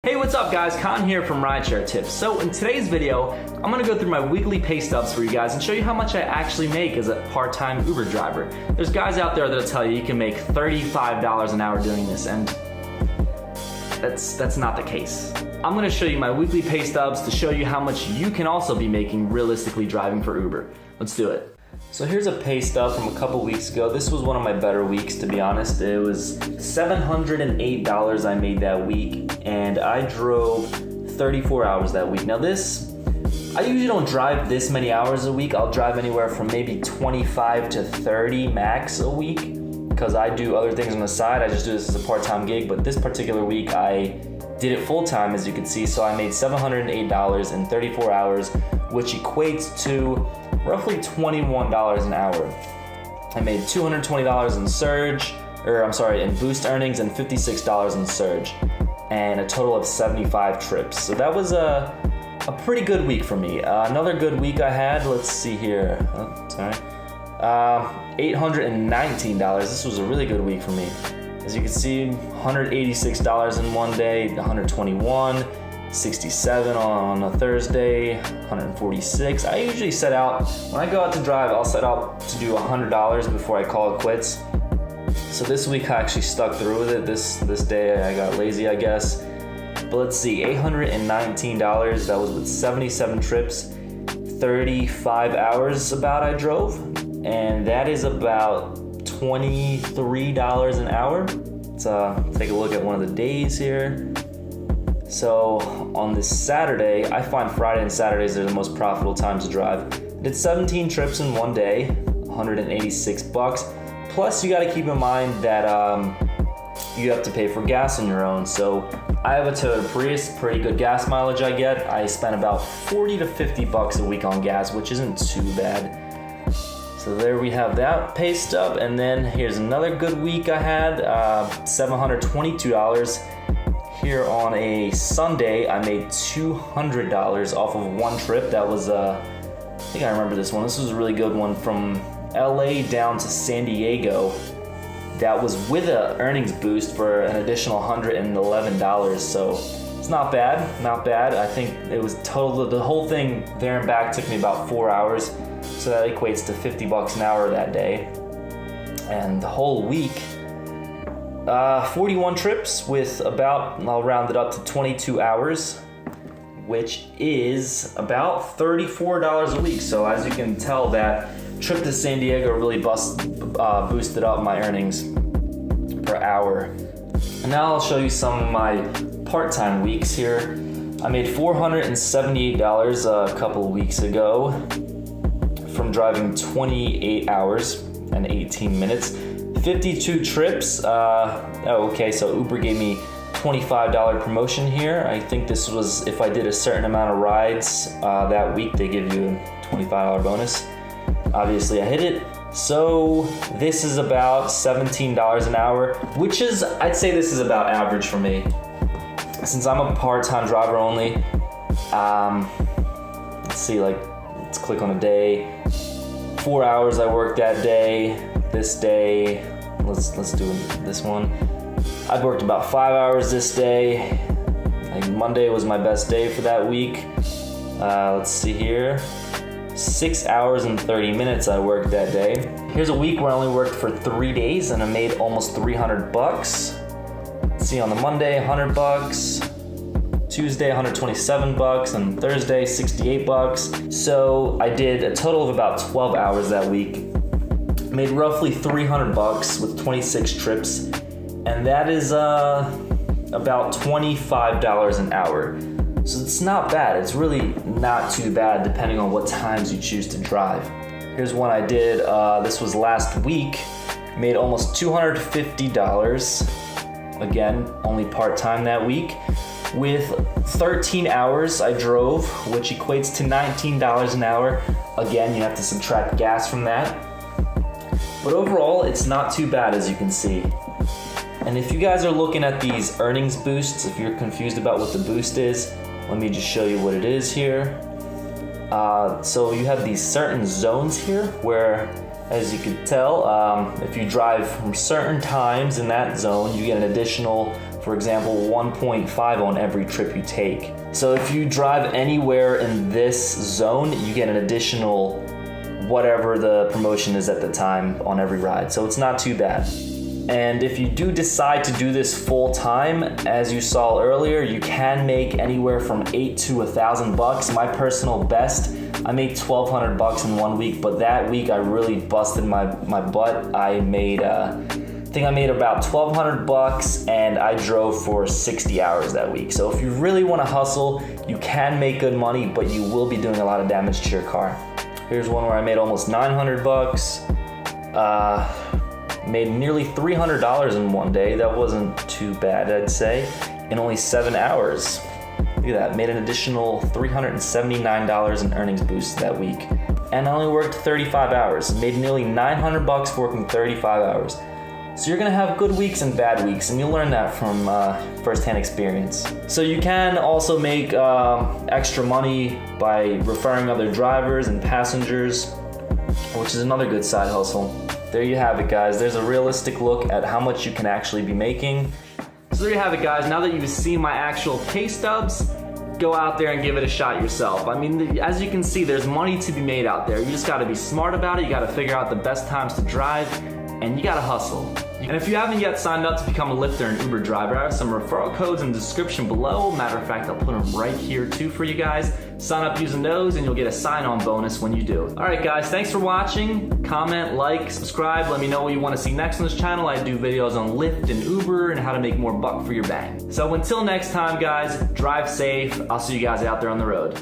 Hey, what's up guys? Khan here from Rideshare Tips. So in today's video, I'm gonna go through my weekly pay stubs for you guys and show you how much I actually make as a part-time Uber driver. There's guys out there that'll tell you can make $35 an hour doing this, and that's not the case. I'm gonna show you my weekly pay stubs to show you how much you can also be making realistically driving for Uber. Let's do it. So here's a pay stub from a couple weeks ago. This was one of my better weeks, to be honest. It was $708 I made that week, and I drove 34 hours that week. Now I usually don't drive this many hours a week. I'll drive anywhere from maybe 25 to 30 max a week, because I do other things on the side. I just do this as a part-time gig, but this particular week I did it full-time, as you can see. So I made $708 in 34 hours, which equates to roughly $21 an hour. I made $220 in in boost earnings, and $56 in surge, and a total of 75 trips. So that was a pretty good week for me. Another good week I had, let's see here, $819. This was a really good week for me. As you can see, $186 in one day, $121, $67 on a Thursday, $146. I usually set out, when I go out to drive, I'll set out to do $100 before I call it quits. So this week I actually stuck through with it. This day I got lazy, I guess. But let's see, $819, that was with 77 trips, 35 hours about I drove, and that is about $23 an hour. Let's take a look at one of the days here. So on this Saturday, I find Friday and Saturdays are the most profitable times to drive. I did 17 trips in one day, $186. Plus you gotta keep in mind that you have to pay for gas on your own. So I have a Toyota Prius, pretty good gas mileage I get. I spend about 40 to 50 bucks a week on gas, which isn't too bad. So there we have that pay stub. And then here's another good week I had, $722. Here on a Sunday, I made $200 off of one trip. That was, I think I remember this one. This was a really good one, from LA down to San Diego. That was with an earnings boost for an additional $111. So it's not bad, not bad. I think it was total, the whole thing there and back took me about 4 hours. So that equates to 50 bucks an hour that day. And the whole week, 41 trips with about, I'll round it up to 22 hours, which is about $34 a week. So as you can tell, that trip to San Diego really boosted up my earnings per hour. And now I'll show you some of my part-time weeks here. I made $478 a couple weeks ago from driving 28 hours and 18 minutes. 52 trips. So Uber gave me $25 promotion here. I think this was if I did a certain amount of rides that week, they give you a $25 bonus. Obviously I hit it. So this is about $17 an hour, which is, I'd say this is about average for me. Since I'm a part-time driver only, let's click on a day. 4 hours I worked that day. This day, let's do this one. I've worked about 5 hours this day. Monday was my best day for that week. Let's see here. 6 hours and 30 minutes I worked that day. Here's a week where I only worked for 3 days and I made almost 300 bucks. Let's see, on the Monday, 100 bucks. Tuesday, 127 bucks, and Thursday, 68 bucks. So I did a total of about 12 hours that week. Made roughly 300 bucks with 26 trips, and that is about $25 an hour. So it's not bad. It's really not too bad depending on what times you choose to drive. Here's one I did, this was last week. Made almost $250, again, only part-time that week. With 13 hours I drove, which equates to $19 an hour. Again, you have to subtract gas from that. But overall, it's not too bad, as you can see. And if you guys are looking at these earnings boosts, if you're confused about what the boost is, let me just show you what it is here. So you have these certain zones here where, as you can tell, if you drive from certain times in that zone, you get an additional For example, 1.5 on every trip you take. So if you drive anywhere in this zone, you get an additional whatever the promotion is at the time on every ride. So it's not too bad. And if you do decide to do this full time, as you saw earlier, you can make anywhere from $8 to $1,000. My personal best, I made $1,200 in 1 week, but that week I really busted my butt. I think I made about $1,200 and I drove for 60 hours that week. So if you really want to hustle, you can make good money, but you will be doing a lot of damage to your car. Here's one where I made almost $900. Made nearly $300 in one day. That wasn't too bad, I'd say, in only 7 hours. Look at that, made an additional $379 in earnings boost that week. And I only worked 35 hours. Made nearly $900 working 35 hours. So you're gonna have good weeks and bad weeks, and you'll learn that from firsthand experience. So you can also make extra money by referring other drivers and passengers, which is another good side hustle. There you have it, guys. There's a realistic look at how much you can actually be making. So there you have it, guys. Now that you've seen my actual pay stubs, go out there and give it a shot yourself. I mean, as you can see, there's money to be made out there. You just gotta be smart about it. You gotta figure out the best times to drive, and you gotta hustle. And if you haven't yet signed up to become a Lyft or an Uber driver, I have some referral codes in the description below. Matter of fact, I'll put them right here too for you guys. Sign up using those and you'll get a sign-on bonus when you do. All right, guys, thanks for watching. Comment, like, subscribe. Let me know what you want to see next on this channel. I do videos on Lyft and Uber and how to make more buck for your bang. So until next time, guys, drive safe. I'll see you guys out there on the road.